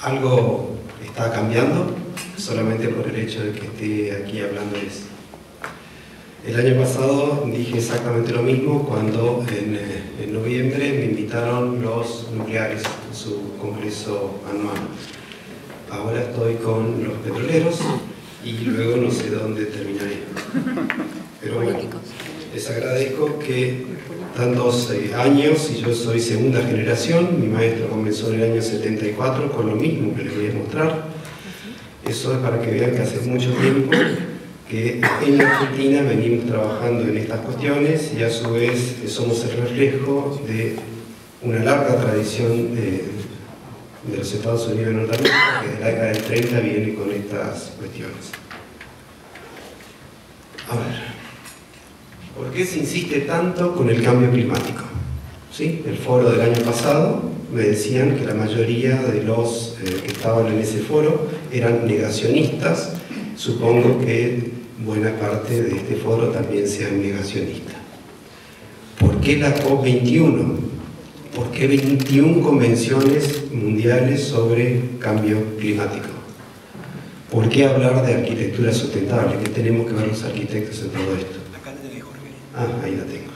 algo está cambiando, solamente por el hecho de que esté aquí hablándoles. El año pasado dije exactamente lo mismo cuando en noviembre me invitaron los nucleares a su congreso anual. Ahora estoy con los petroleros y luego no sé dónde terminaré. Pero bueno, les agradezco que tantos años, y yo soy segunda generación, mi maestro comenzó en el año 74 con lo mismo que les voy a mostrar. Eso es para que vean que hace mucho tiempo que en la Argentina venimos trabajando en estas cuestiones y a su vez somos el reflejo de una larga tradición de los Estados Unidos de Norteamérica, que desde la década del 30 viene con estas cuestiones. A ver, ¿por qué se insiste tanto con el cambio climático? ¿Sí? El foro del año pasado me decían que la mayoría de los que estaban en ese foro eran negacionistas. Supongo que buena parte de este foro también sea negacionista. ¿Por qué la COP21? ¿Por qué 21 convenciones mundiales sobre cambio climático? ¿Por qué hablar de arquitectura sustentable? ¿Qué tenemos que ver los arquitectos en todo esto? Acá la tenés, Jorge. Ah, ahí la tengo.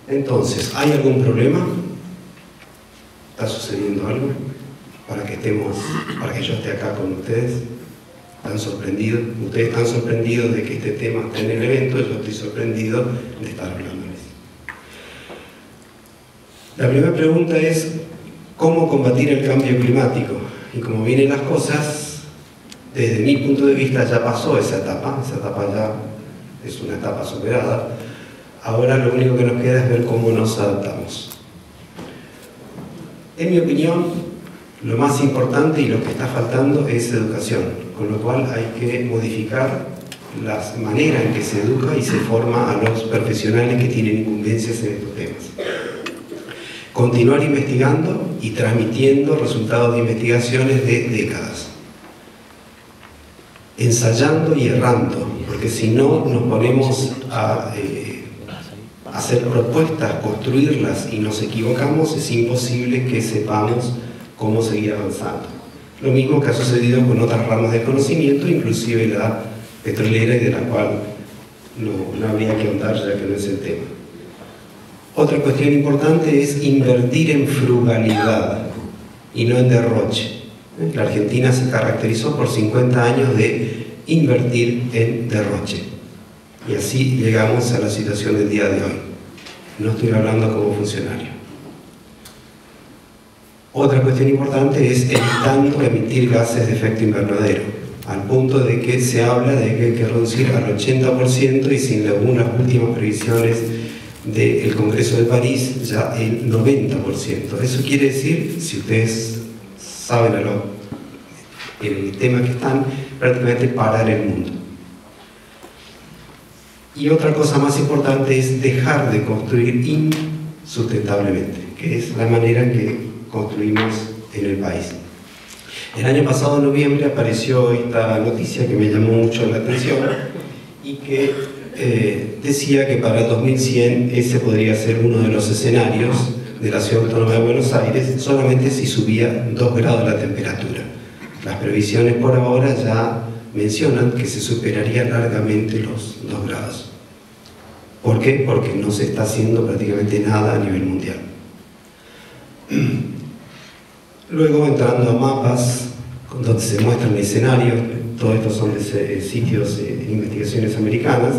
Entonces, ¿hay algún problema? ¿Está sucediendo algo? Para que yo esté acá con ustedes. ¿Están sorprendidos? Ustedes están sorprendidos de que este tema esté en el evento, yo estoy sorprendido de estar hablándoles. La primera pregunta es, ¿cómo combatir el cambio climático? Y como vienen las cosas, desde mi punto de vista ya pasó esa etapa ya es una etapa superada. Ahora lo único que nos queda es ver cómo nos adaptamos. En mi opinión, lo más importante y lo que está faltando es educación, con lo cual hay que modificar las maneras en que se educa y se forma a los profesionales que tienen incumbencias en estos temas. Continuar investigando y transmitiendo resultados de investigaciones de décadas. Ensayando y errando, porque si no nos ponemos a hacer propuestas, construirlas y nos equivocamos, es imposible que sepamos cómo seguir avanzando. Lo mismo que ha sucedido con otras ramas de conocimiento, inclusive la petrolera, y de la cual no habría que ahondar ya que no es el tema. Otra cuestión importante es invertir en frugalidad y no en derroche. La Argentina se caracterizó por 50 años de invertir en derroche. Y así llegamos a la situación del día de hoy. No estoy hablando como funcionario. Otra cuestión importante es evitando emitir gases de efecto invernadero, al punto de que se habla de que hay que reducir al 80% y sin algunas últimas previsiones del Congreso de París ya el 90%. Eso quiere decir, si ustedes saben el tema que están, prácticamente parar el mundo. Y otra cosa más importante es dejar de construir insustentablemente, que es la manera en que construimos en el país. El año pasado, en noviembre, apareció esta noticia que me llamó mucho la atención y que decía que para el 2100 ese podría ser uno de los escenarios de la Ciudad Autónoma de Buenos Aires, solamente si subía 2 grados la temperatura. Las previsiones por ahora ya mencionan que se superaría largamente los 2 grados. ¿Por qué? Porque no se está haciendo prácticamente nada a nivel mundial. Luego, entrando a mapas donde se muestran escenarios, todos estos son de sitios de investigaciones americanas,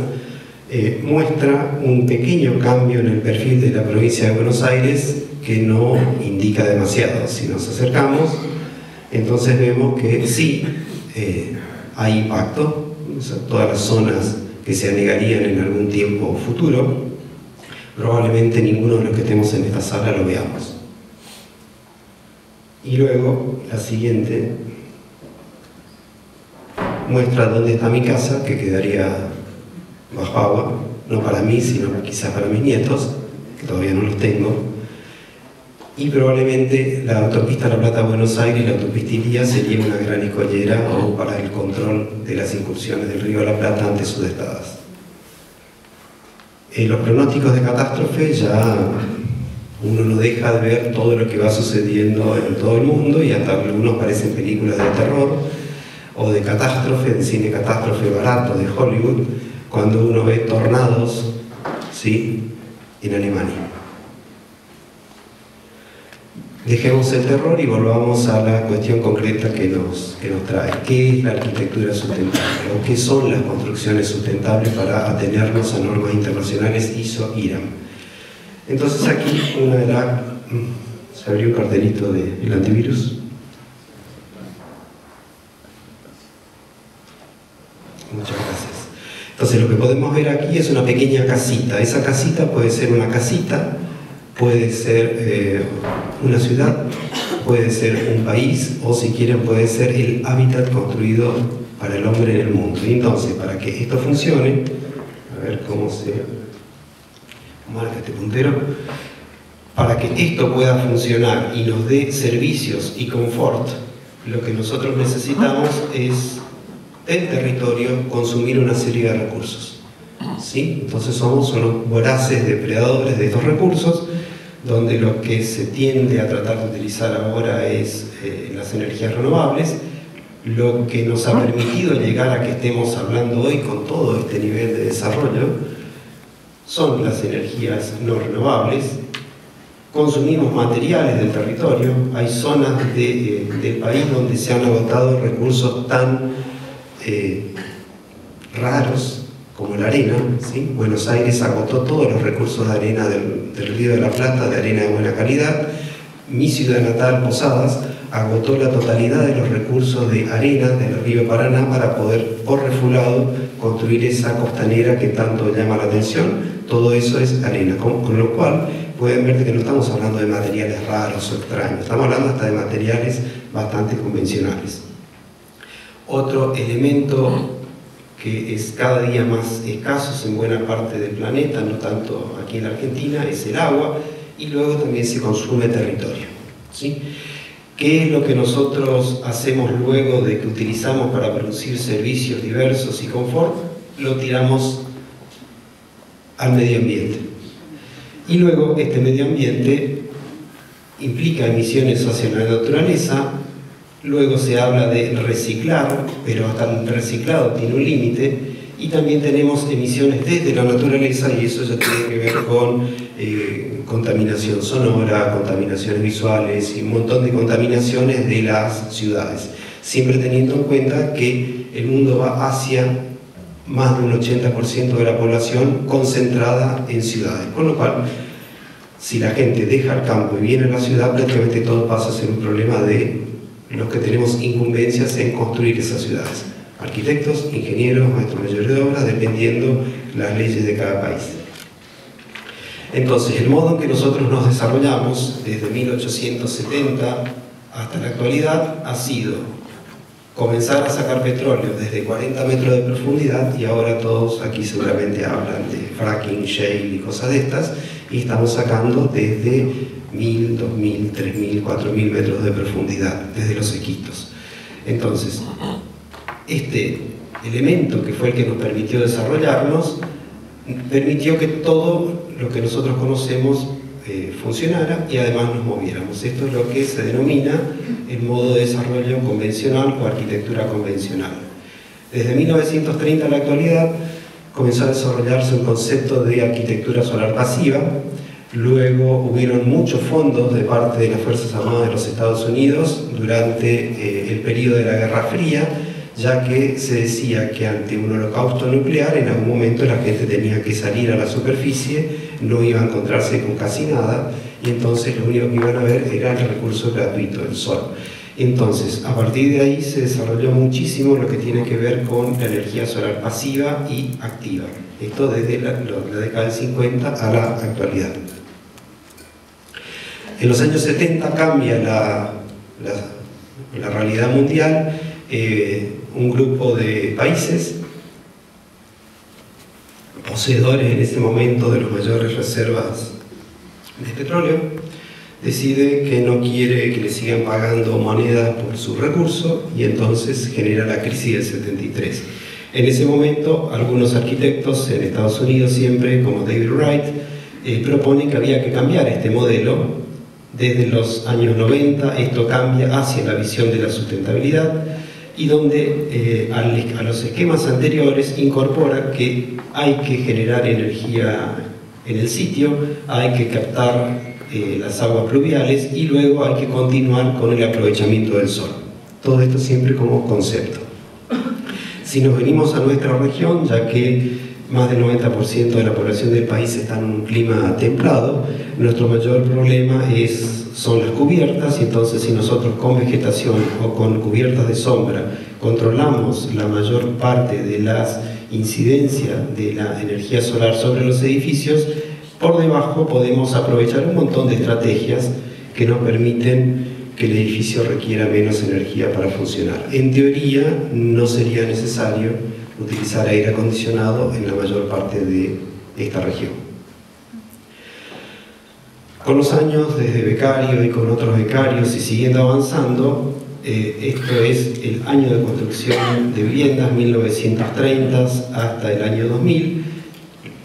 muestra un pequeño cambio en el perfil de la provincia de Buenos Aires que no indica demasiado. Si nos acercamos, entonces vemos que sí hay impacto, o sea, todas las zonas que se anegarían en algún tiempo futuro, probablemente ninguno de los que estemos en esta sala lo veamos. Y luego, la siguiente muestra dónde está mi casa, que quedaría bajo agua, no para mí, sino quizás para mis nietos, que todavía no los tengo. Y probablemente la autopista La Plata-Buenos Aires y la autopista Ilía sería una gran escollera o para el control de las incursiones del río de la Plata ante sudestadas. Los pronósticos de catástrofe ya Uno no deja de ver todo lo que va sucediendo en todo el mundo, y hasta algunos parecen películas de terror o de catástrofe, de cine catástrofe barato de Hollywood, cuando uno ve tornados, ¿sí?, en Alemania. Dejemos el terror y volvamos a la cuestión concreta que nos trae. ¿Qué es la arquitectura sustentable? ¿O qué son las construcciones sustentables para atenernos a normas internacionales ISO-IRAM? Entonces aquí se abrió un cartelito del antivirus. Muchas gracias. Entonces lo que podemos ver aquí es una pequeña casita. Esa casita puede ser una casita, puede ser una ciudad, puede ser un país, o si quieren puede ser el hábitat construido para el hombre en el mundo. Y entonces, para que esto funcione, a ver cómo se marca este puntero, para que esto pueda funcionar y nos dé servicios y confort, lo que nosotros necesitamos es del territorio consumir una serie de recursos, ¿sí? Entonces somos unos voraces depredadores de estos recursos, donde lo que se tiende a tratar de utilizar ahora es las energías renovables. Lo que nos ha permitido llegar a que estemos hablando hoy con todo este nivel de desarrollo son las energías no renovables. Consumimos materiales del territorio. Hay zonas del país donde se han agotado recursos tan raros como la arena, ¿sí? Buenos Aires agotó todos los recursos de arena del Río de la Plata, de arena de buena calidad. Mi ciudad natal, Posadas, agotó la totalidad de los recursos de arena del río Paraná para poder, por refulado, construir esa costanera que tanto llama la atención. Todo eso es arena, con lo cual pueden ver que no estamos hablando de materiales raros o extraños, estamos hablando hasta de materiales bastante convencionales. Otro elemento que es cada día más escaso en buena parte del planeta, no tanto aquí en la Argentina, es el agua, y luego también se consume territorio, ¿sí? ¿Qué es lo que nosotros hacemos luego de que utilizamos para producir servicios diversos y confort? Lo tiramos al medio ambiente. Y luego este medio ambiente implica emisiones hacia la naturaleza. Luego se habla de reciclar, pero hasta el reciclado tiene un límite, y también tenemos emisiones desde la naturaleza, y eso ya tiene que ver con contaminación sonora, contaminaciones visuales y un montón de contaminaciones de las ciudades, siempre teniendo en cuenta que el mundo va hacia más de un 80% de la población concentrada en ciudades, con lo cual si la gente deja el campo y viene a la ciudad, prácticamente todo pasa a ser un problema de los que tenemos incumbencias en construir esas ciudades. Arquitectos, ingenieros, maestros mayores de obra, dependiendo las leyes de cada país. Entonces, el modo en que nosotros nos desarrollamos desde 1870 hasta la actualidad ha sido comenzar a sacar petróleo desde 40 metros de profundidad, y ahora todos aquí seguramente hablan de fracking, shale y cosas de estas, y estamos sacando desde 1000, 2000, 3000, 4000 metros de profundidad, desde los sequitos. Entonces, este elemento que fue el que nos permitió desarrollarnos, permitió que todo lo que nosotros conocemos funcionara y además nos moviéramos. Esto es lo que se denomina el modo de desarrollo convencional o arquitectura convencional. Desde 1930 a la actualidad comenzó a desarrollarse un concepto de arquitectura solar pasiva. Luego hubieron muchos fondos de parte de las Fuerzas Armadas de los Estados Unidos durante el periodo de la Guerra Fría, ya que se decía que ante un holocausto nuclear en algún momento la gente tenía que salir a la superficie, no iba a encontrarse con casi nada, y entonces lo único que iban a ver era el recurso gratuito, el sol. Entonces, a partir de ahí se desarrolló muchísimo lo que tiene que ver con la energía solar pasiva y activa. Esto desde la década del 50 a la actualidad. En los años 70 cambia la realidad mundial. Un grupo de países poseedores en ese momento de las mayores reservas de petróleo decide que no quiere que le sigan pagando monedas por su recurso, y entonces genera la crisis del 73. En ese momento algunos arquitectos en Estados Unidos siempre, como David Wright, propone que había que cambiar este modelo. Desde los años 90 esto cambia hacia la visión de la sustentabilidad y donde a los esquemas anteriores incorpora que hay que generar energía en el sitio, hay que captar las aguas pluviales y luego hay que continuar con el aprovechamiento del sol. Todo esto siempre como concepto. Si nos venimos a nuestra región, ya que más del 90% de la población del país está en un clima templado, nuestro mayor problema son las cubiertas, y entonces si nosotros con vegetación o con cubiertas de sombra controlamos la mayor parte de las incidencias de la energía solar sobre los edificios, por debajo podemos aprovechar un montón de estrategias que nos permiten que el edificio requiera menos energía para funcionar. En teoría no sería necesario utilizar aire acondicionado en la mayor parte de esta región. Con los años, desde becario y con otros becarios y siguiendo avanzando, esto es el año de construcción de viviendas, 1930 hasta el año 2000.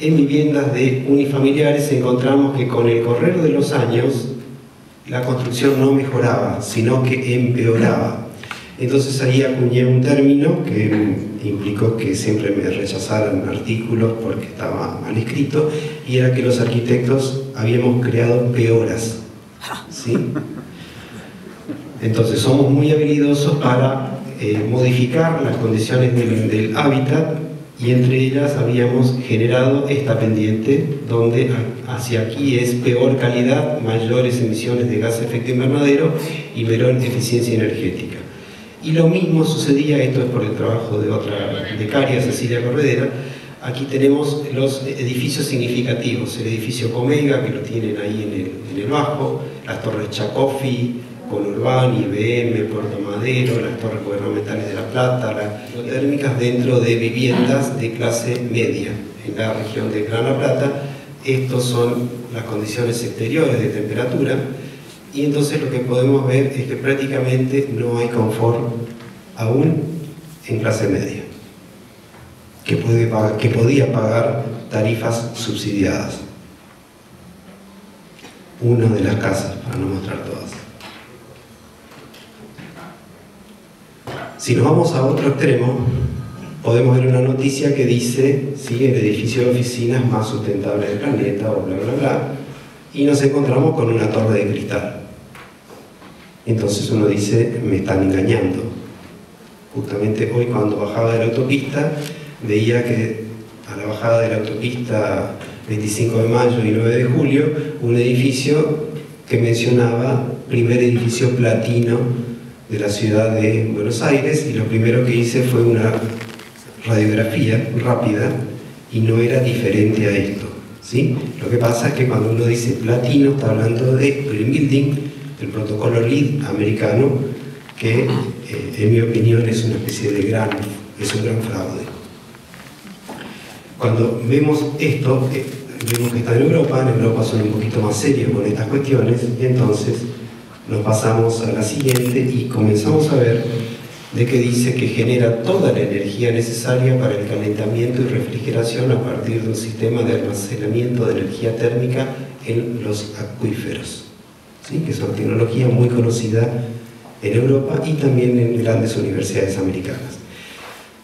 En viviendas de unifamiliares encontramos que con el correr de los años la construcción no mejoraba, sino que empeoraba. Entonces ahí acuñé un término que implicó que siempre me rechazaran artículos porque estaba mal escrito, y era que los arquitectos habíamos creado peoras, ¿sí? Entonces somos muy habilidosos para modificar las condiciones del hábitat, y entre ellas habíamos generado esta pendiente donde hacia aquí es peor calidad, mayores emisiones de gas de efecto invernadero y menor eficiencia energética. Y lo mismo sucedía, esto es por el trabajo de otra becaria, Cecilia Corredera. Aquí tenemos los edificios significativos, el edificio Comega, que lo tienen ahí en el bajo, las torres Chacofi, Conurbán, IBM, Puerto Madero, las torres gubernamentales de La Plata, las térmicas dentro de viviendas de clase media en la región de Gran La Plata. Estos son las condiciones exteriores de temperatura, y entonces lo que podemos ver es que prácticamente no hay confort aún en clase media, que podía pagar tarifas subsidiadas. Una de las casas, para no mostrar todas. Si nos vamos a otro extremo, podemos ver una noticia que dice, sí, el edificio de oficinas más sustentable del planeta, o bla, bla, bla, y nos encontramos con una torre de cristal. Entonces uno dice, me están engañando. Justamente hoy, cuando bajaba de la autopista, veía que a la bajada de la autopista 25 de mayo y 9 de julio, un edificio que mencionaba primer edificio platino de la ciudad de Buenos Aires, y lo primero que hice fue una radiografía rápida y no era diferente a esto, ¿sí? Lo que pasa es que cuando uno dice platino está hablando de Green Building, el protocolo LEED americano, que en mi opinión es una especie de es un gran fraude. Cuando vemos esto, vemos que está en Europa son un poquito más serios con estas cuestiones, y entonces nos pasamos a la siguiente y comenzamos a ver de que dice que genera toda la energía necesaria para el calentamiento y refrigeración a partir de un sistema de almacenamiento de energía térmica en los acuíferos, ¿sí? Que es una tecnología muy conocida en Europa y también en grandes universidades americanas.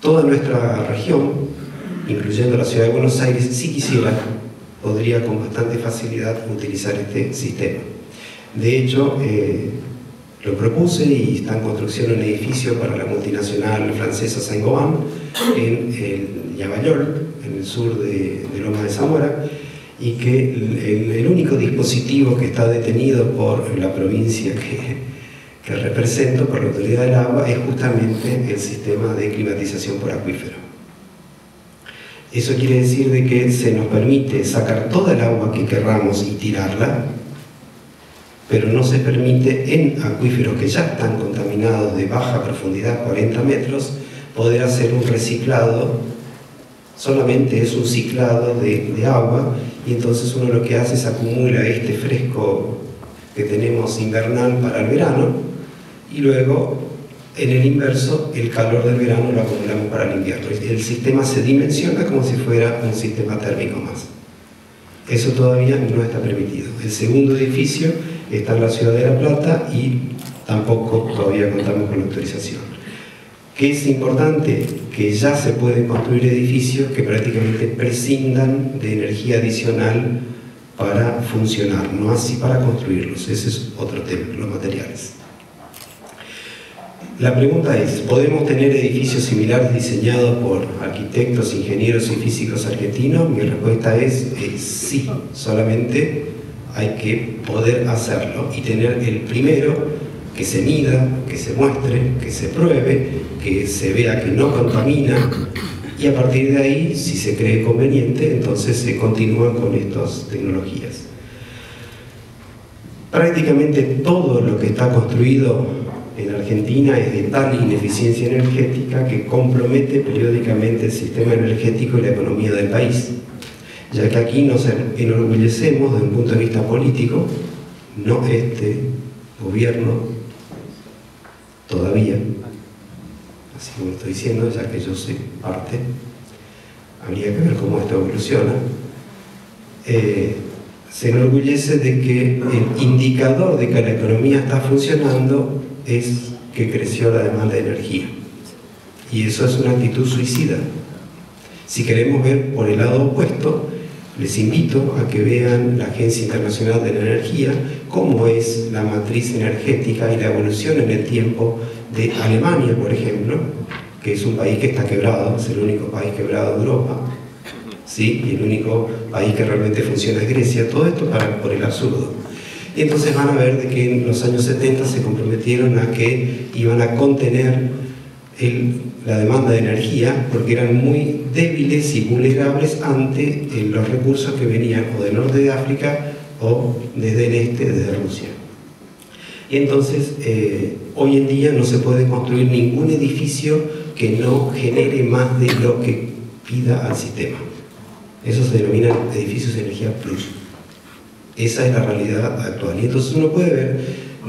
Toda nuestra región, incluyendo la ciudad de Buenos Aires, si quisiera, podría con bastante facilidad utilizar este sistema. De hecho, lo propuse y está en construcción un edificio para la multinacional francesa Saint-Gobain en Yavallol, en el sur de Loma de Zamora, y que el único dispositivo que está detenido por la provincia que represento, por la Autoridad del Agua, es justamente el sistema de climatización por acuífero. Eso quiere decir de que se nos permite sacar toda el agua que querramos y tirarla, pero no se permite en acuíferos que ya están contaminados de baja profundidad, 40 metros, poder hacer un reciclado. Solamente es un ciclado de agua, y entonces uno lo que hace es acumula este fresco que tenemos invernal para el verano, y luego en el inverso el calor del verano lo acumulamos para el invierno. El sistema se dimensiona como si fuera un sistema térmico más. Eso todavía no está permitido. El segundo edificio está en la ciudad de La Plata y tampoco todavía contamos con la autorización. ¿Qué es importante? Que ya se pueden construir edificios que prácticamente prescindan de energía adicional para funcionar, no así para construirlos. Ese es otro tema, los materiales. La pregunta es, ¿podemos tener edificios similares diseñados por arquitectos, ingenieros y físicos argentinos? Mi respuesta es sí, solamente hay que poder hacerlo y tener el primero que se mida, que se muestre, que se pruebe, que se vea que no contamina, y a partir de ahí, si se cree conveniente, entonces se continúa con estas tecnologías. Prácticamente todo lo que está construido en Argentina es de tal ineficiencia energética que compromete periódicamente el sistema energético y la economía del país, ya que aquí nos enorgullecemos desde un punto de vista político, no este gobierno todavía, así como estoy diciendo, ya que yo soy parte, habría que ver cómo esto evoluciona. Se enorgullece de que el indicador de que la economía está funcionando es que creció la demanda de energía, y eso es una actitud suicida. Si queremos ver por el lado opuesto, les invito a que vean la Agencia Internacional de la Energía, cómo es la matriz energética y la evolución en el tiempo de Alemania, por ejemplo, que es un país que está quebrado, es el único país quebrado de Europa, ¿sí? Y el único país que realmente funciona es Grecia. Todo esto por el absurdo. Y entonces van a ver de que en los años 70 se comprometieron a que iban a contener la demanda de energía porque eran muy débiles y vulnerables ante los recursos que venían o del norte de África o desde el este, desde Rusia. Y entonces, hoy en día no se puede construir ningún edificio que no genere más de lo que pida al sistema. Eso se denomina edificios de energía plus. Esa es la realidad actual. Y entonces uno puede ver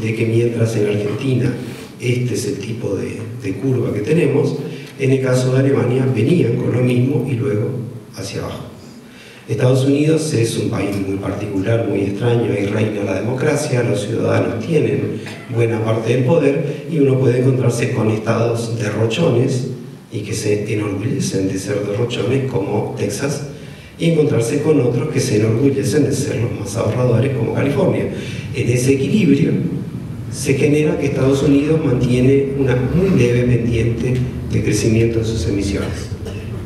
de que mientras en Argentina este es el tipo de curva que tenemos, en el caso de Alemania venían con lo mismo y luego hacia abajo. Estados Unidos es un país muy particular, muy extraño, ahí reina la democracia, los ciudadanos tienen buena parte del poder y uno puede encontrarse con estados derrochones y que se enorgullecen de ser derrochones como Texas, y encontrarse con otros que se enorgullecen de ser los más ahorradores como California. En ese equilibrio se genera que Estados Unidos mantiene una muy leve pendiente de crecimiento de sus emisiones.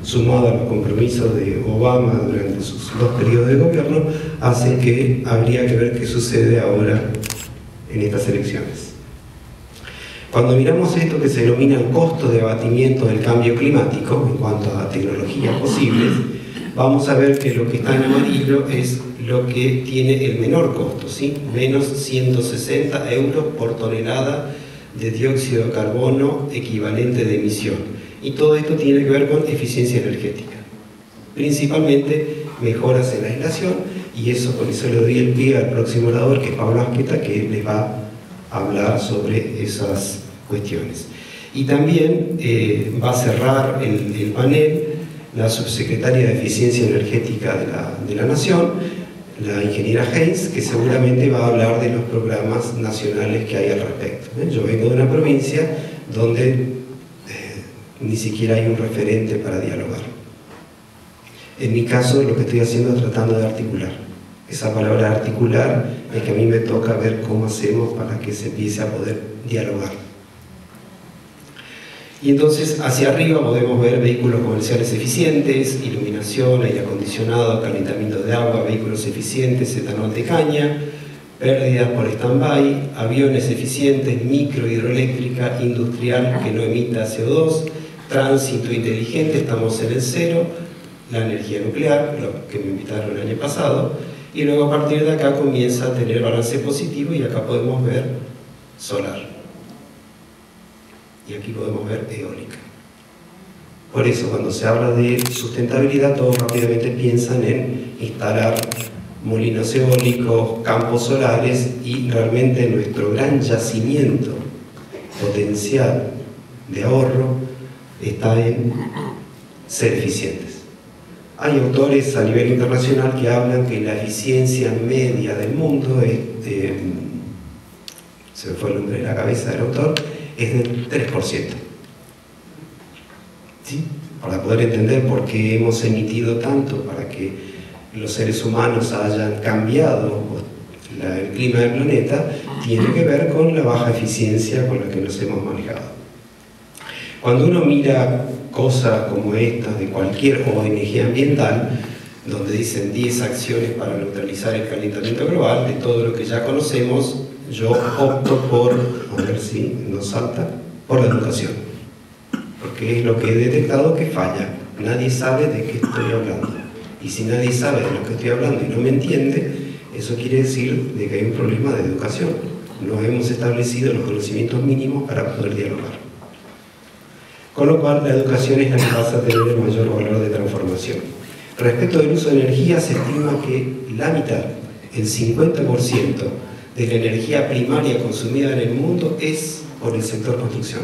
Sumado a los compromisos de Obama durante sus 2 periodos de gobierno, hace que habría que ver qué sucede ahora en estas elecciones. Cuando miramos esto que se denomina el costo de abatimiento del cambio climático en cuanto a tecnologías posibles, vamos a ver que lo que está en amarillo es lo que tiene el menor costo, ¿sí? Menos 160 euros por tonelada de dióxido de carbono equivalente de emisión. Y todo esto tiene que ver con eficiencia energética. Principalmente mejoras en la aislación, y eso, por eso le doy el pie al próximo orador, que es Pablo Asqueta, que les va a hablar sobre esas cuestiones. Y también va a cerrar el panel la subsecretaria de Eficiencia Energética de la Nación, la ingeniera Heinz, que seguramente va a hablar de los programas nacionales que hay al respecto. Yo vengo de una provincia donde ni siquiera hay un referente para dialogar. En mi caso, lo que estoy haciendo es tratando de articular. Esa palabra articular es que a mí me toca ver cómo hacemos para que se empiece a poder dialogar. Y entonces hacia arriba podemos ver vehículos comerciales eficientes, iluminación, aire acondicionado, calentamiento de agua, vehículos eficientes, etanol de caña, pérdidas por stand-by, aviones eficientes, microhidroeléctrica, industrial que no emita CO2, tránsito inteligente, estamos en el cero, la energía nuclear, lo que me invitaron el año pasado, y luego a partir de acá comienza a tener balance positivo y acá podemos ver solar. Y aquí podemos ver eólica. Por eso, cuando se habla de sustentabilidad, todos rápidamente piensan en instalar molinos eólicos, campos solares, y realmente nuestro gran yacimiento potencial de ahorro está en ser eficientes. Hay autores a nivel internacional que hablan que la eficiencia media del mundo es, se me fue el nombre de la cabeza del autor, es del 3%. ¿Sí? Para poder entender por qué hemos emitido tanto, para que los seres humanos hayan cambiado el clima del planeta, tiene que ver con la baja eficiencia con la que nos hemos manejado. Cuando uno mira cosas como estas de cualquier ONG ambiental, donde dicen 10 acciones para neutralizar el calentamiento global, de todo lo que ya conocemos, yo opto por, a ver si nos salta, por la educación. Porque es lo que he detectado que falla. Nadie sabe de qué estoy hablando. Y si nadie sabe de lo que estoy hablando y no me entiende, eso quiere decir de que hay un problema de educación. No hemos establecido los conocimientos mínimos para poder dialogar. Con lo cual, la educación es la que pasa a tener el mayor valor de transformación. Respecto del uso de energía, se estima que la mitad, el 50% de la energía primaria consumida en el mundo es por el sector construcción.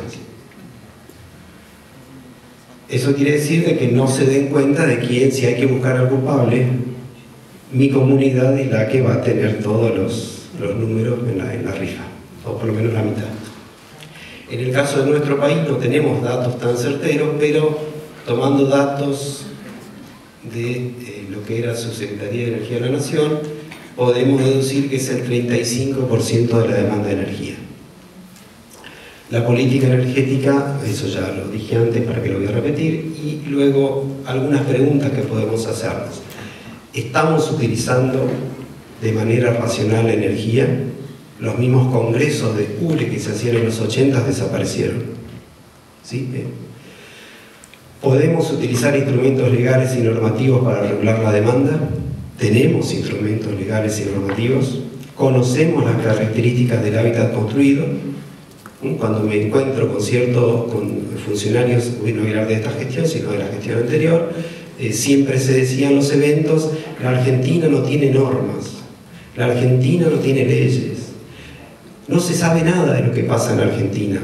Eso quiere decir de que no se den cuenta de quién, si hay que buscar al culpable, mi comunidad es la que va a tener todos los números en la rifa, o por lo menos la mitad. En el caso de nuestro país no tenemos datos tan certeros, pero tomando datos de lo que era su Secretaría de Energía de la Nación, podemos deducir que es el 35% de la demanda de energía. La política energética, eso ya lo dije antes, para que lo voy a repetir, y luego algunas preguntas que podemos hacernos. ¿Estamos utilizando de manera racional la energía? Los mismos congresos de ULE que se hacían en los 80 desaparecieron. ¿Sí? ¿Podemos utilizar instrumentos legales y normativos para regular la demanda? ¿Tenemos instrumentos legales y normativos? ¿Conocemos las características del hábitat construido? Cuando me encuentro con funcionarios, no voy a hablar de esta gestión, sino de la gestión anterior, siempre se decía en los eventos, la Argentina no tiene normas, la Argentina no tiene leyes. No se sabe nada de lo que pasa en Argentina.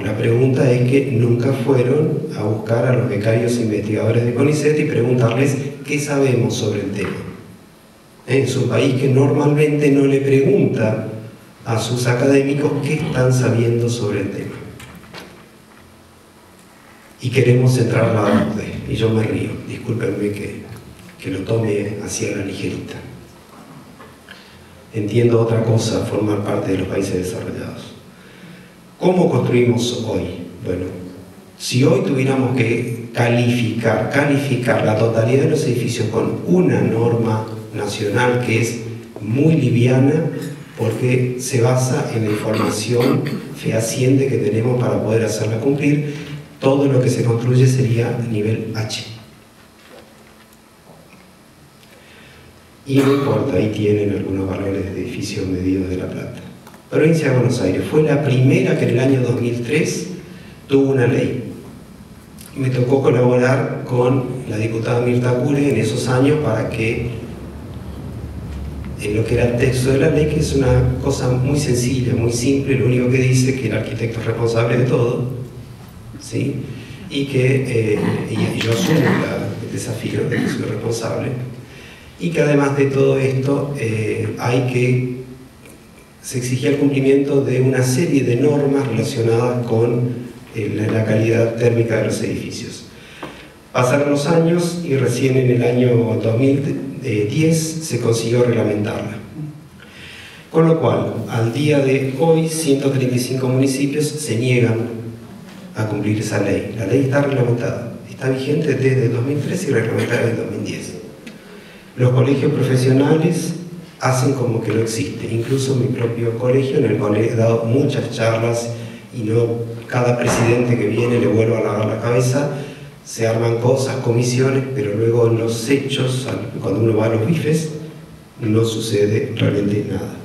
La pregunta es que nunca fueron a buscar a los becarios investigadores de CONICET y preguntarles qué sabemos sobre el tema. Es un país que normalmente no le pregunta a sus académicos qué están sabiendo sobre el tema. Y queremos centrar la orden. Y yo me río, discúlpenme que lo tome hacia la ligerita. Entiendo otra cosa, formar parte de los países desarrollados. ¿Cómo construimos hoy? Bueno, si hoy tuviéramos que calificar la totalidad de los edificios con una norma nacional que es muy liviana, porque se basa en la información fehaciente que tenemos para poder hacerla cumplir, todo lo que se construye sería nivel H. Y no importa, ahí tienen algunos valores de edificios medidos de La Plata. Provincia de Buenos Aires fue la primera que en el año 2003 tuvo una ley. Me tocó colaborar con la diputada Mirta Cure en esos años para que, en lo que era el texto de la ley, que es una cosa muy sencilla, muy simple, lo único que dice que el arquitecto es responsable de todo, ¿sí? Y que y yo asumo el desafío de que soy responsable, y que además de todo esto se exigía el cumplimiento de una serie de normas relacionadas con la calidad térmica de los edificios. Pasaron los años y recién en el año 2010 se consiguió reglamentarla. Con lo cual, al día de hoy, 135 municipios se niegan a cumplir esa ley. La ley está reglamentada, está vigente desde 2013 y reglamentada desde 2010. Los colegios profesionales hacen como que no existe. Incluso mi propio colegio, en el cual he dado muchas charlas y no cada presidente que viene le vuelvo a lavar la cabeza, se arman cosas, comisiones, pero luego en los hechos, cuando uno va a los bifes, no sucede realmente nada.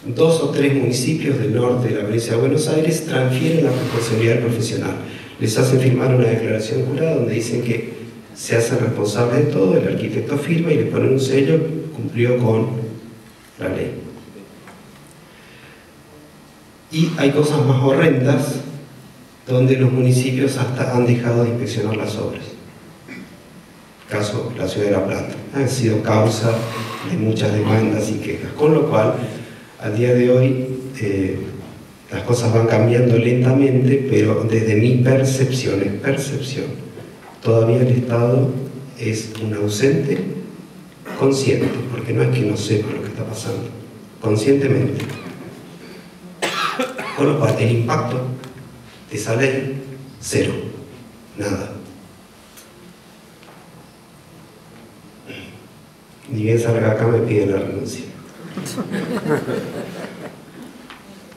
2 o 3 municipios del norte de la provincia de Buenos Aires transfieren la responsabilidad profesional. Les hacen firmar una declaración jurada donde dicen que se hacen responsables de todo, el arquitecto firma y le ponen un sello, cumplió con la ley. Y hay cosas más horrendas donde los municipios hasta han dejado de inspeccionar las obras. caso la ciudad de La Plata. Ha sido causa de muchas demandas y quejas, con lo cual al día de hoy las cosas van cambiando lentamente, pero desde mi percepción, todavía el Estado es un ausente consciente, porque no es que no sepa lo que está pasando, conscientemente. Con lo cual el impacto de esa ley, cero, nada. Ni bien salga acá me piden la renuncia.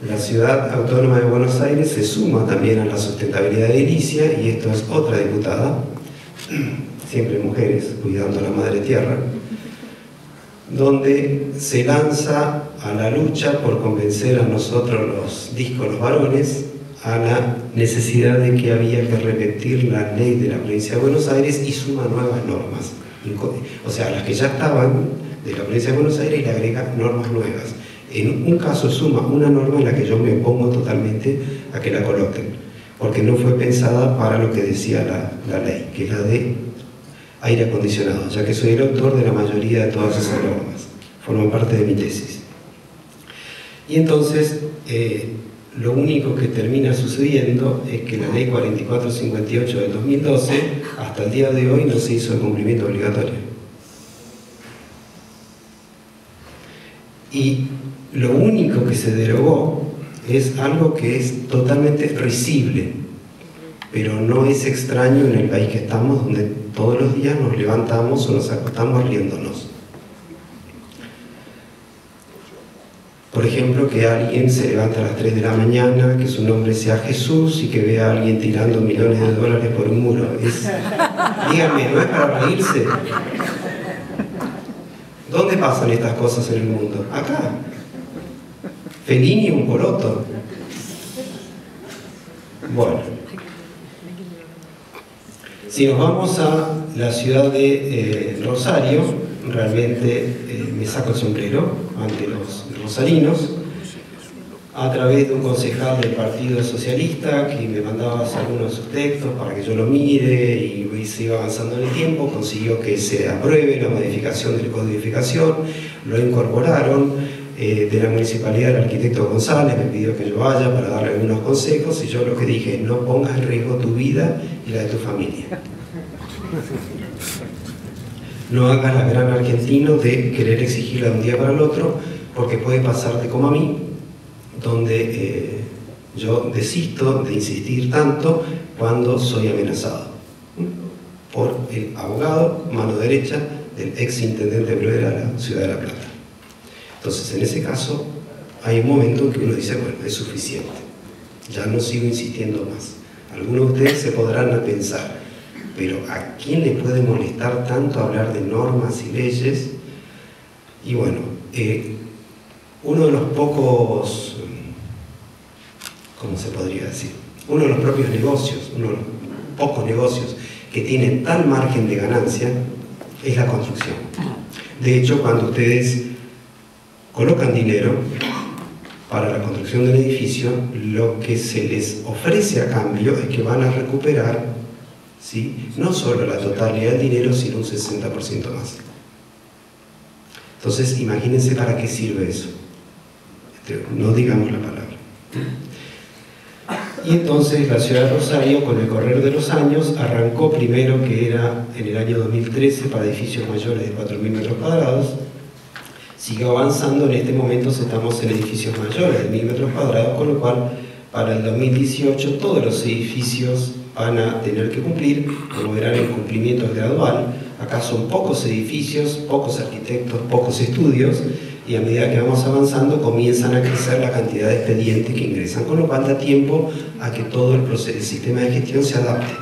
La Ciudad Autónoma de Buenos Aires se suma también a la sustentabilidad edilicia, y esto es otra diputada, siempre mujeres, cuidando a la madre tierra, donde se lanza a la lucha por convencer a nosotros los díscolos varones a la necesidad de que había que repetir la ley de la provincia de Buenos Aires y suma nuevas normas. O sea, las que ya estaban de la provincia de Buenos Aires, y le agrega normas nuevas. En un caso suma una norma en la que yo me opongo totalmente a que la coloquen, porque no fue pensada para lo que decía la ley, que es la de aire acondicionado, ya que soy el autor de la mayoría de todas esas normas, forman parte de mi tesis. Y entonces, lo único que termina sucediendo es que la ley 4458 del 2012, hasta el día de hoy, no se hizo el cumplimiento obligatorio. Y lo único que se derogó es algo que es totalmente risible, pero no es extraño en el país que estamos, donde todos los días nos levantamos o nos acostamos riéndonos. Por ejemplo, que alguien se levanta a las 3 de la mañana, que su nombre sea Jesús y que vea a alguien tirando millones de dólares por un muro. Díganme, ¿no es para reírse? ¿Dónde pasan estas cosas en el mundo? Acá. Fellini, un poroto. Bueno. Si nos vamos a la ciudad de Rosario, realmente me saco el sombrero ante los rosarinos, a través de un concejal del Partido Socialista que me mandaba algunos de sus textos para que yo lo mire, y se iba avanzando en el tiempo, consiguió que se apruebe la modificación de la codificación, lo incorporaron. De la municipalidad, el arquitecto González me pidió que yo vaya para darle algunos consejos, y yo lo que dije es: no pongas en riesgo tu vida y la de tu familia. No hagas la gran argentino de querer exigirla de un día para el otro, porque puede pasarte como a mí, donde yo desisto de insistir tanto cuando soy amenazado por el abogado, mano derecha del ex intendente Bruera de la ciudad de La Plata. Entonces, en ese caso, hay un momento en que uno dice: bueno, es suficiente, ya no sigo insistiendo más. Algunos de ustedes se podrán pensar, pero ¿a quién le puede molestar tanto hablar de normas y leyes? Y bueno, uno de los pocos, ¿cómo se podría decir? Uno de los propios negocios, uno de los pocos negocios que tienen tal margen de ganancia es la construcción. De hecho, cuando ustedes colocan dinero para la construcción del edificio, lo que se les ofrece a cambio es que van a recuperar, ¿sí?, no solo la totalidad del dinero, sino un 60% más. Entonces, imagínense para qué sirve eso. No digamos la palabra. Y entonces la ciudad de Rosario, con el correr de los años, arrancó primero, que era en el año 2013, para edificios mayores de 4.000 metros cuadrados. Siguió avanzando, en este momento estamos en edificios mayores de 1.000 metros cuadrados, con lo cual para el 2018 todos los edificios van a tener que cumplir. Como verán, el cumplimiento es gradual. Acá son pocos edificios, pocos arquitectos, pocos estudios, y a medida que vamos avanzando comienzan a crecer la cantidad de expedientes que ingresan, con lo cual da tiempo a que todo el sistema de gestión se adapte,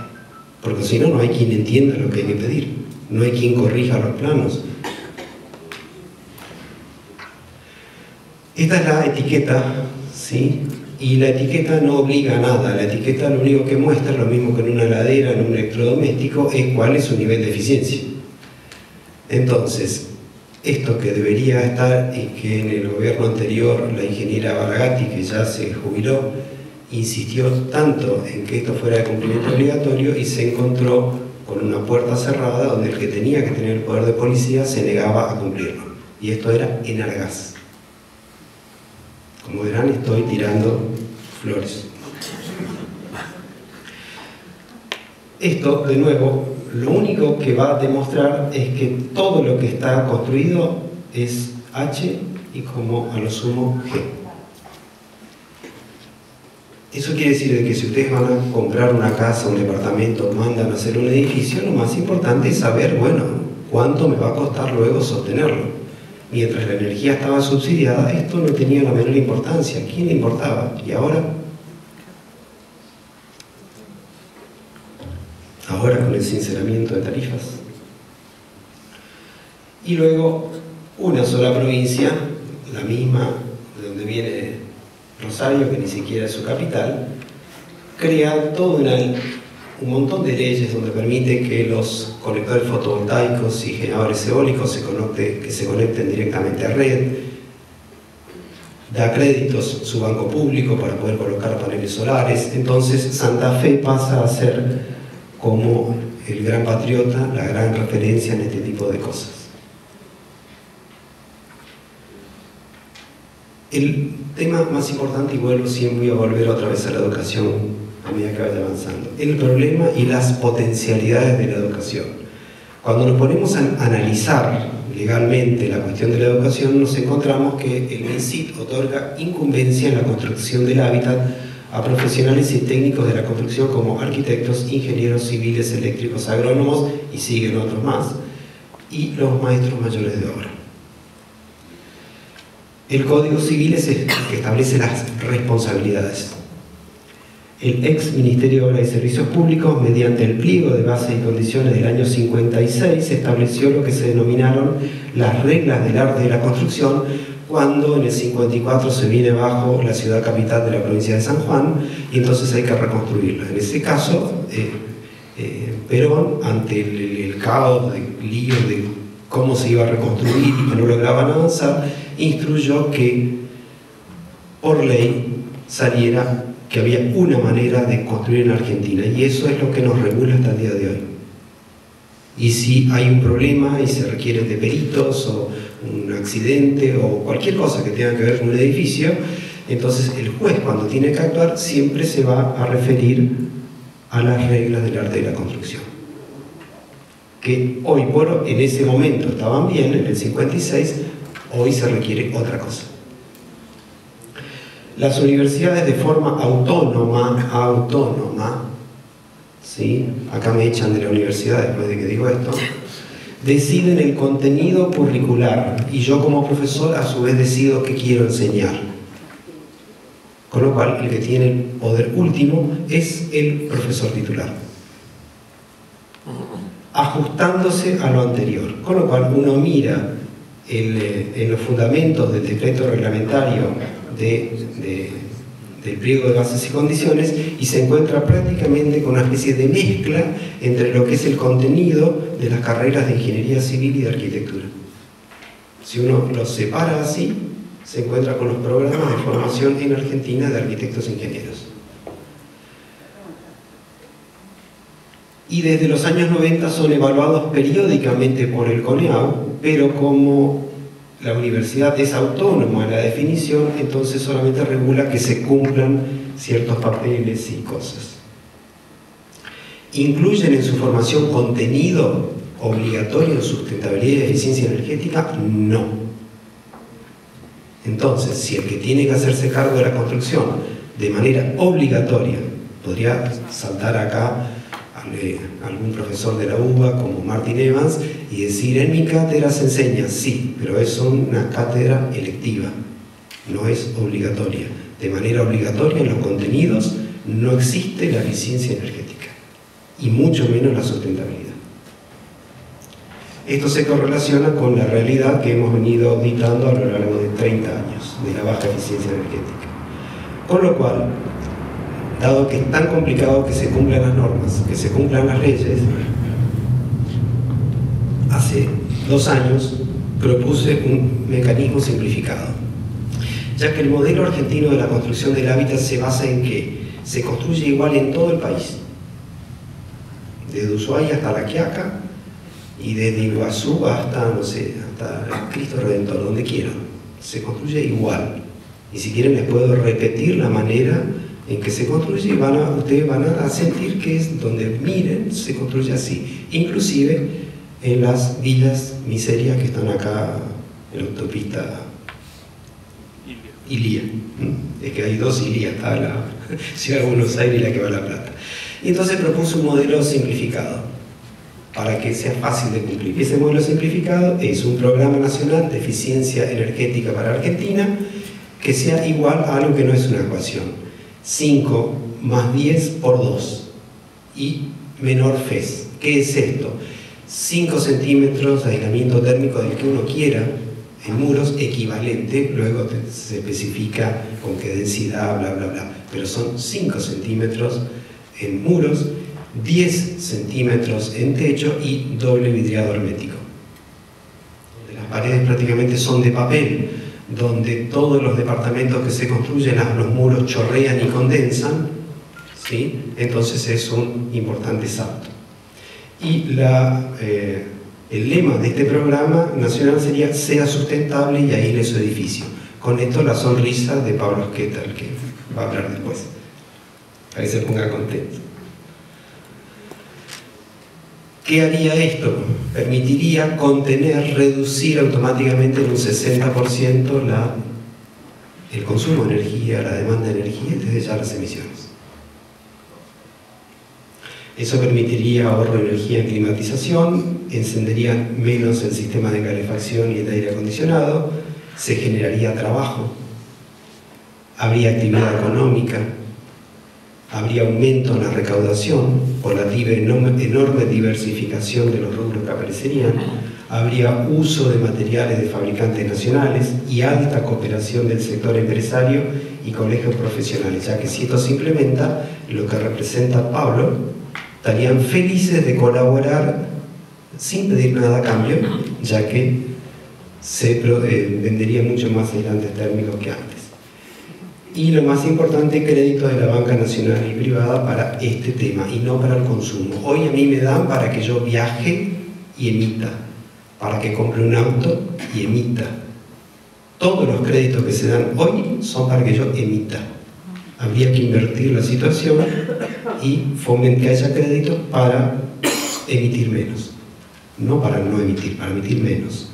porque si no, no hay quien entienda lo que hay que pedir, no hay quien corrija los planos. Esta es la etiqueta, ¿sí? Y la etiqueta no obliga a nada. La etiqueta lo único que muestra, lo mismo que en una heladera, en un electrodoméstico, es cuál es su nivel de eficiencia. Entonces, esto que debería estar, y que en el gobierno anterior la ingeniera Baragatti, que ya se jubiló, insistió tanto en que esto fuera de cumplimiento obligatorio, y se encontró con una puerta cerrada donde el que tenía que tener el poder de policía se negaba a cumplirlo. Y esto era en Argaz. Como verán, estoy tirando flores. Esto, de nuevo, lo único que va a demostrar es que todo lo que está construido es H y como a lo sumo G. Eso quiere decir de que si ustedes van a comprar una casa, un departamento, mandan a hacer un edificio, lo más importante es saber, bueno, cuánto me va a costar luego sostenerlo. Mientras la energía estaba subsidiada, esto no tenía la menor importancia. ¿A quién le importaba? ¿Y ahora? Ahora con el sinceramiento de tarifas. Y luego, una sola provincia, la misma de donde viene Rosario, que ni siquiera es su capital, crea todo un montón de leyes donde permite que los conectores fotovoltaicos y generadores eólicos se conecten directamente a red, da créditos su banco público para poder colocar paneles solares. Entonces Santa Fe pasa a ser como el gran patriota, la gran referencia en este tipo de cosas. El tema más importante, y voy a volver otra vez a la educación a medida que vaya avanzando, el problema y las potencialidades de la educación. Cuando nos ponemos a analizar legalmente la cuestión de la educación, nos encontramos que el MinSIT otorga incumbencia en la construcción del hábitat a profesionales y técnicos de la construcción como arquitectos, ingenieros civiles, eléctricos, agrónomos, y siguen otros más, y los maestros mayores de obra. El Código Civil es el que establece las responsabilidades. El ex Ministerio de Obras y Servicios Públicos, mediante el pliego de bases y condiciones del año 56, estableció lo que se denominaron las reglas del arte de la construcción, cuando en el 54 se viene abajo la ciudad capital de la provincia de San Juan, y entonces hay que reconstruirla. En ese caso, Perón, ante el caos, el lío de cómo se iba a reconstruir y que no lograban avanzar, instruyó que por ley saliera que había una manera de construir en Argentina, y eso es lo que nos regula hasta el día de hoy. Y si hay un problema y se requieren de peritos o un accidente o cualquier cosa que tenga que ver con un edificio, entonces el juez, cuando tiene que actuar, siempre se va a referir a las reglas del arte de la construcción, que hoy en ese momento estaban bien, en el 56, hoy se requiere otra cosa. Las universidades de forma autónoma, ¿sí? Acá me echan de la universidad después de que digo esto, deciden el contenido curricular, y yo como profesor a su vez decido qué quiero enseñar. Con lo cual el que tiene el poder último es el profesor titular, ajustándose a lo anterior. Con lo cual uno mira en los fundamentos del decreto reglamentario del pliego de bases y condiciones, y se encuentra prácticamente con una especie de mezcla entre lo que es el contenido de las carreras de ingeniería civil y de arquitectura. Si uno los separa así, se encuentra con los programas de formación en Argentina de arquitectos e ingenieros. Y desde los años 90 son evaluados periódicamente por el CONEAU, pero como la universidad es autónoma en la definición, entonces solamente regula que se cumplan ciertos papeles y cosas. ¿Incluyen en su formación contenido obligatorio en sustentabilidad y eficiencia energética? No. Entonces, si el que tiene que hacerse cargo de la construcción de manera obligatoria, podría saltar acá algún profesor de la UBA como Martin Evans y decir: en mi cátedra se enseña, sí, pero es una cátedra electiva, no es obligatoria. De manera obligatoria en los contenidos no existe la eficiencia energética, y mucho menos la sustentabilidad. Esto se correlaciona con la realidad que hemos venido auditando a lo largo de 30 años de la baja eficiencia energética. Con lo cual, dado que es tan complicado que se cumplan las normas, que se cumplan las leyes, hace 2 años propuse un mecanismo simplificado, ya que el modelo argentino de la construcción del hábitat se basa en que se construye igual en todo el país, desde Ushuaia hasta La Quiaca y desde Iguazú hasta, no sé, hasta Cristo Redentor, donde quieran. Se construye igual. Y si quieren les puedo repetir la manera en que se construye y ustedes van a sentir que es donde miren, se construye así. Inclusive en las villas miserias que están acá en la autopista Ilía. Es que hay dos Ilías, está la Ciudad de Buenos Aires y la que va a La Plata. Y entonces propuso un modelo simplificado para que sea fácil de cumplir. Y ese modelo simplificado es un programa nacional de eficiencia energética para Argentina que sea igual a algo que no es una ecuación. 5 más 10 por 2 y menor FES. ¿Qué es esto? 5 centímetros de aislamiento térmico del que uno quiera en muros, equivalente, luego se especifica con qué densidad, bla, bla, bla, pero son 5 centímetros en muros, 10 centímetros en techo y doble vidriado hermético. Las paredes prácticamente son de papel, donde todos los departamentos que se construyen, los muros chorrean y condensan, ¿sí? Entonces es un importante salto. Y el lema de este programa nacional sería "sea sustentable y aísle su edificio". Con esto la sonrisa de Pablo Esqueta, el que va a hablar después, para que se ponga contento. ¿Qué haría esto? Permitiría contener, reducir automáticamente en un 60% el consumo de energía, la demanda de energía y desde ya las emisiones. Eso permitiría ahorro de energía en climatización, encendería menos el sistema de calefacción y el aire acondicionado, se generaría trabajo, habría actividad económica, habría aumento en la recaudación por la enorme diversificación de los rubros que aparecerían, habría uso de materiales de fabricantes nacionales y alta cooperación del sector empresario y colegios profesionales, ya que si esto se implementa, lo que representa Pablo, estarían felices de colaborar sin pedir nada a cambio, ya que se vendería mucho más aislantes térmicos que antes. Y lo más importante, créditos de la banca nacional y privada para este tema y no para el consumo. Hoy a mí me dan para que yo viaje y emita, para que compre un auto y emita. Todos los créditos que se dan hoy son para que yo emita. Habría que invertir la situación y que haya créditos para emitir menos. No para no emitir, para emitir menos.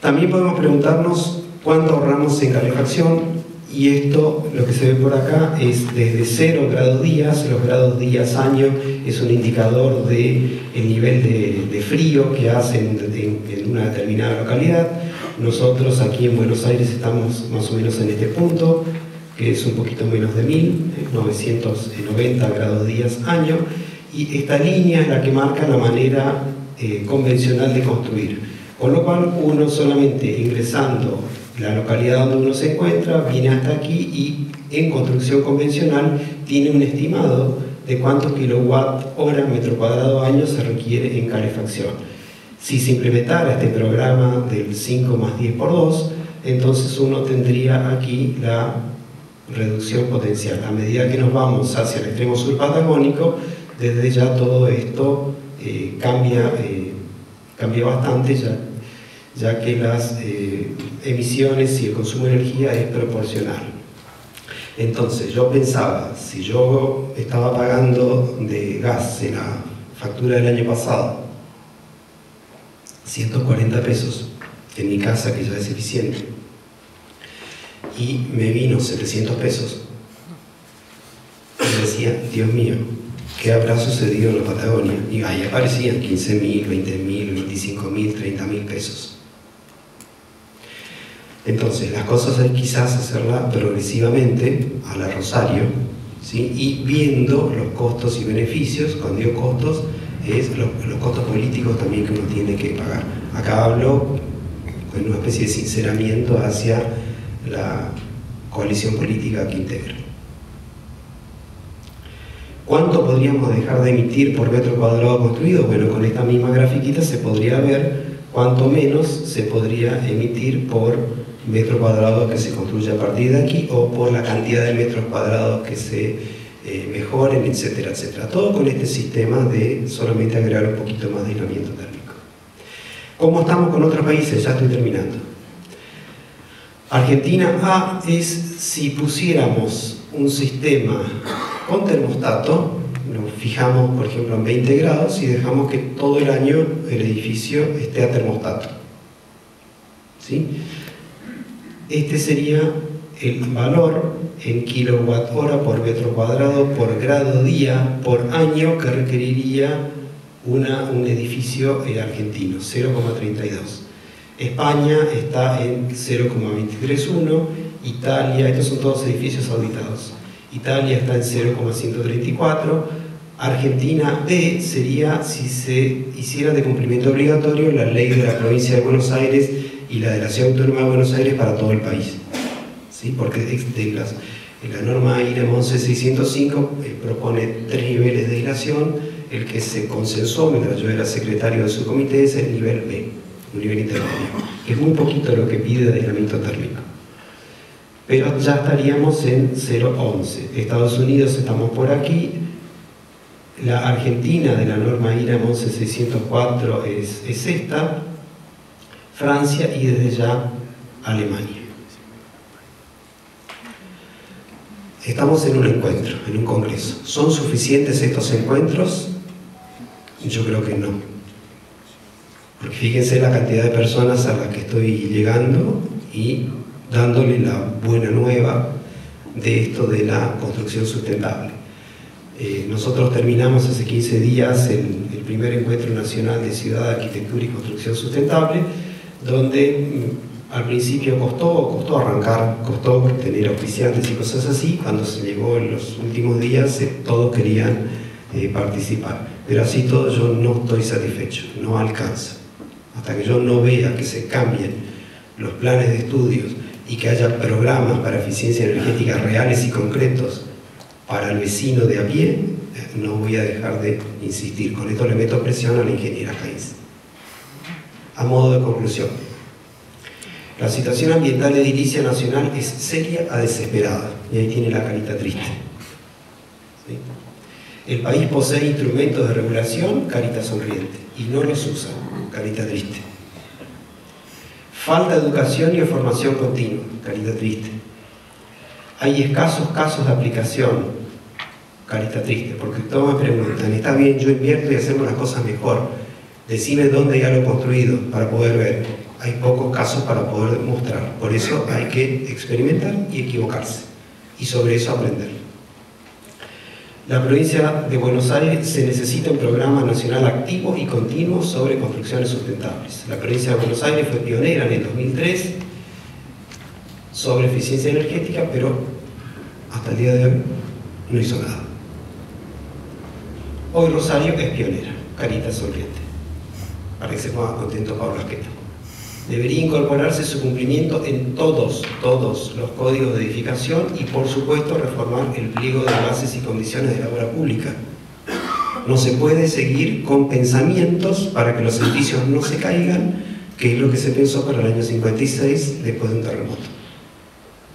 También podemos preguntarnos cuánto ahorramos en calefacción, y esto, lo que se ve por acá, es desde 0 grados días. Los grados días año es un indicador del nivel de frío que hace en una determinada localidad. Nosotros aquí en Buenos Aires estamos más o menos en este punto, que es un poquito menos de 1990 grados días año, y esta línea es la que marca la manera convencional de construir. Con lo cual uno solamente ingresando la localidad donde uno se encuentra, viene hasta aquí y en construcción convencional tiene un estimado de cuántos kilowatt-hora metro cuadrado año se requiere en calefacción. Si se implementara este programa del 5 más 10 por 2, entonces uno tendría aquí la reducción potencial. A medida que nos vamos hacia el extremo sur patagónico, desde ya todo esto cambia bastante, ya que las emisiones y el consumo de energía es proporcional. Entonces yo pensaba, si yo estaba pagando de gas en la factura del año pasado 140 pesos en mi casa, que ya es eficiente, y me vino 700 pesos, y decía, Dios mío, ¿qué habrá sucedido en la Patagonia? Y ahí aparecían 15.000, 20.000, 25.000, 30.000 pesos. Entonces, las cosas hay quizás hacerlas progresivamente, a la Rosario, ¿sí? Y viendo los costos y beneficios. Cuando digo costos, es los costos políticos también que uno tiene que pagar. Acá hablo con una especie de sinceramiento hacia la coalición política que integra. ¿Cuánto podríamos dejar de emitir por metro cuadrado construido? Bueno, con esta misma grafiquita se podría ver cuánto menos se podría emitir por metro cuadrado que se construye a partir de aquí, o por la cantidad de metros cuadrados que se mejoren, etcétera, etcétera. Todo con este sistema de solamente agregar un poquito más de aislamiento térmico. ¿Cómo estamos con otros países? Ya estoy terminando. Argentina A es si pusiéramos un sistema con termostato, nos fijamos por ejemplo en 20 grados y dejamos que todo el año el edificio esté a termostato. ¿Sí? Este sería el valor en kilowatt hora por metro cuadrado por grado día por año que requeriría un edificio argentino, 0,32. España está en 0,231, Italia, estos son todos edificios auditados, Italia está en 0,134, Argentina D sería si se hiciera de cumplimiento obligatorio la ley de la provincia de Buenos Aires y la de la Ciudad Autónoma de Buenos Aires para todo el país. ¿Sí? Porque la norma INAM 11605 propone 3 niveles de aislación, el que se consensuó mientras yo era secretario de su comité es el nivel B, un nivel intermedio. Es muy poquito lo que pide de aislamiento térmico. Pero ya estaríamos en 0,11. Estados Unidos estamos por aquí. La Argentina de la norma INAM 11604 es esta. Francia y desde ya Alemania. Estamos en un encuentro, en un congreso. ¿Son suficientes estos encuentros? Yo creo que no. Porque fíjense la cantidad de personas a las que estoy llegando y dándole la buena nueva de esto de la construcción sustentable. Nosotros terminamos hace 15 días el primer encuentro nacional de ciudad, arquitectura y construcción sustentable, donde al principio costó arrancar, costó tener auspiciantes y cosas así. Cuando se llegó en los últimos días todos querían participar, pero así todo yo no estoy satisfecho, no alcanza. Hasta que yo no vea que se cambien los planes de estudios y que haya programas para eficiencia energética reales y concretos para el vecino de a pie, no voy a dejar de insistir. Con esto le meto presión a la ingeniera Heinz. A modo de conclusión, la situación ambiental de edilicia nacional es seria a desesperada, y ahí tiene la carita triste. ¿Sí? El país posee instrumentos de regulación, carita sonriente, y no los usa, carita triste. Falta educación y formación continua, carita triste. Hay escasos casos de aplicación, carita triste, porque todos me preguntan, está bien, yo invierto y hacemos las cosas mejor, decime dónde hay algo construido para poder ver. Hay pocos casos para poder mostrar, por eso hay que experimentar y equivocarse, y sobre eso aprender. La provincia de Buenos Aires se necesita un programa nacional activo y continuo sobre construcciones sustentables. La provincia de Buenos Aires fue pionera en el 2003 sobre eficiencia energética, pero hasta el día de hoy no hizo nada. Hoy Rosario es pionera, carita sonriente, para que se ponga contento Pablo Asqueta. Debería incorporarse su cumplimiento en todos los códigos de edificación y, por supuesto, reformar el pliego de bases y condiciones de la obra pública. No se puede seguir con pensamientos para que los edificios no se caigan, que es lo que se pensó para el año 56 después de un terremoto.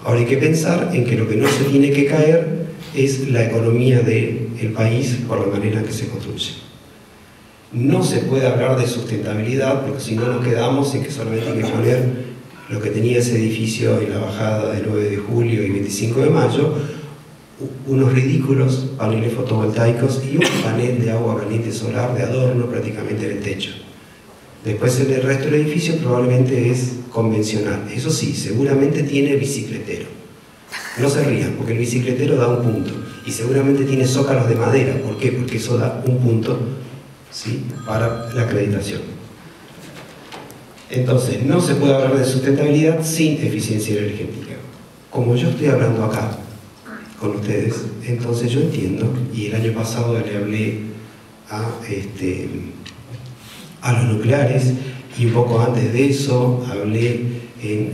Ahora hay que pensar en que lo que no se tiene que caer es la economía del país por la manera en que se construye. No se puede hablar de sustentabilidad porque si no nos quedamos en que solamente hay que poner lo que tenía ese edificio en la bajada de 9 de julio y 25 de mayo, unos ridículos paneles fotovoltaicos y un panel de agua caliente solar de adorno prácticamente en el techo. Después el resto del edificio probablemente es convencional. Eso sí, seguramente tiene bicicletero. No se rían, porque el bicicletero da un punto. Y seguramente tiene zócalos de madera. ¿Por qué? Porque eso da un punto, ¿sí?, para la acreditación. Entonces, no se puede hablar de sustentabilidad sin eficiencia energética. Como yo estoy hablando acá con ustedes, entonces yo entiendo, y el año pasado le hablé a los nucleares, y un poco antes de eso hablé en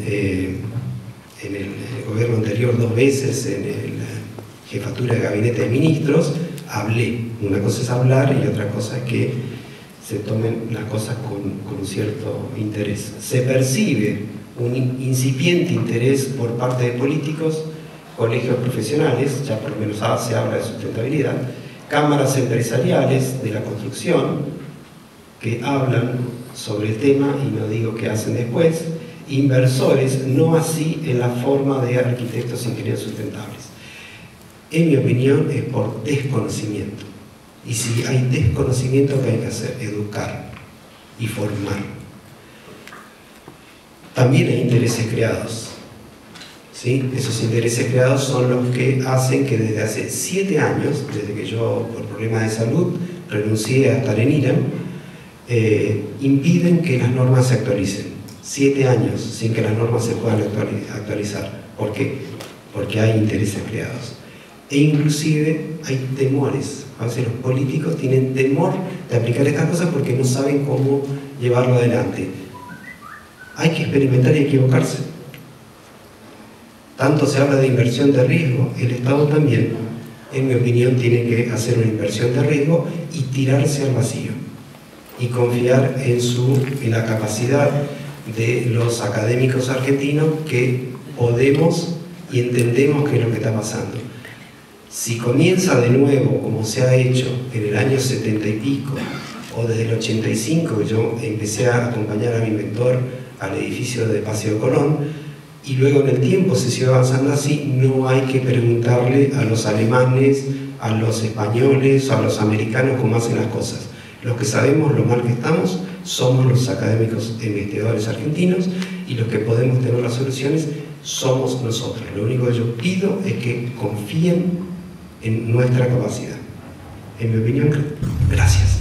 el gobierno anterior 2 veces, en la jefatura de gabinete de ministros, hablé. Una cosa es hablar y otra cosa es que se tomen las cosas con un cierto interés. Se percibe un incipiente interés por parte de políticos colegios profesionales, ya por lo menos se habla de sustentabilidad, cámaras empresariales de la construcción que hablan sobre el tema y no digo qué hacen después, inversores, no así en la forma de arquitectos e ingenieros sustentables. En mi opinión es por desconocimiento. Y si hay desconocimiento, ¿qué hay que hacer? Educar y formar. También hay intereses creados. ¿Sí? Esos intereses creados son los que hacen que desde hace 7 años, desde que yo por problemas de salud renuncié a estar en IRAM, impiden que las normas se actualicen. 7 años sin que las normas se puedan actualizar. ¿Por qué? Porque hay intereses creados. E inclusive hay temores. A veces los políticos tienen temor de aplicar estas cosas porque no saben cómo llevarlo adelante. Hay que experimentar y equivocarse. Tanto se habla de inversión de riesgo, el Estado también, en mi opinión, tiene que hacer una inversión de riesgo y tirarse al vacío. Y confiar en la capacidad de los académicos argentinos que podemos y entendemos qué es lo que está pasando. Si comienza de nuevo, como se ha hecho en el año 70 y pico, o desde el 85, yo empecé a acompañar a mi mentor al edificio de Paseo Colón, y luego en el tiempo se sigue avanzando así, no hay que preguntarle a los alemanes, a los españoles, a los americanos cómo hacen las cosas. Los que sabemos lo mal que estamos somos los académicos e investigadores argentinos, y los que podemos tener las soluciones somos nosotros. Lo único que yo pido es que confíen en nuestra capacidad. En mi opinión, gracias.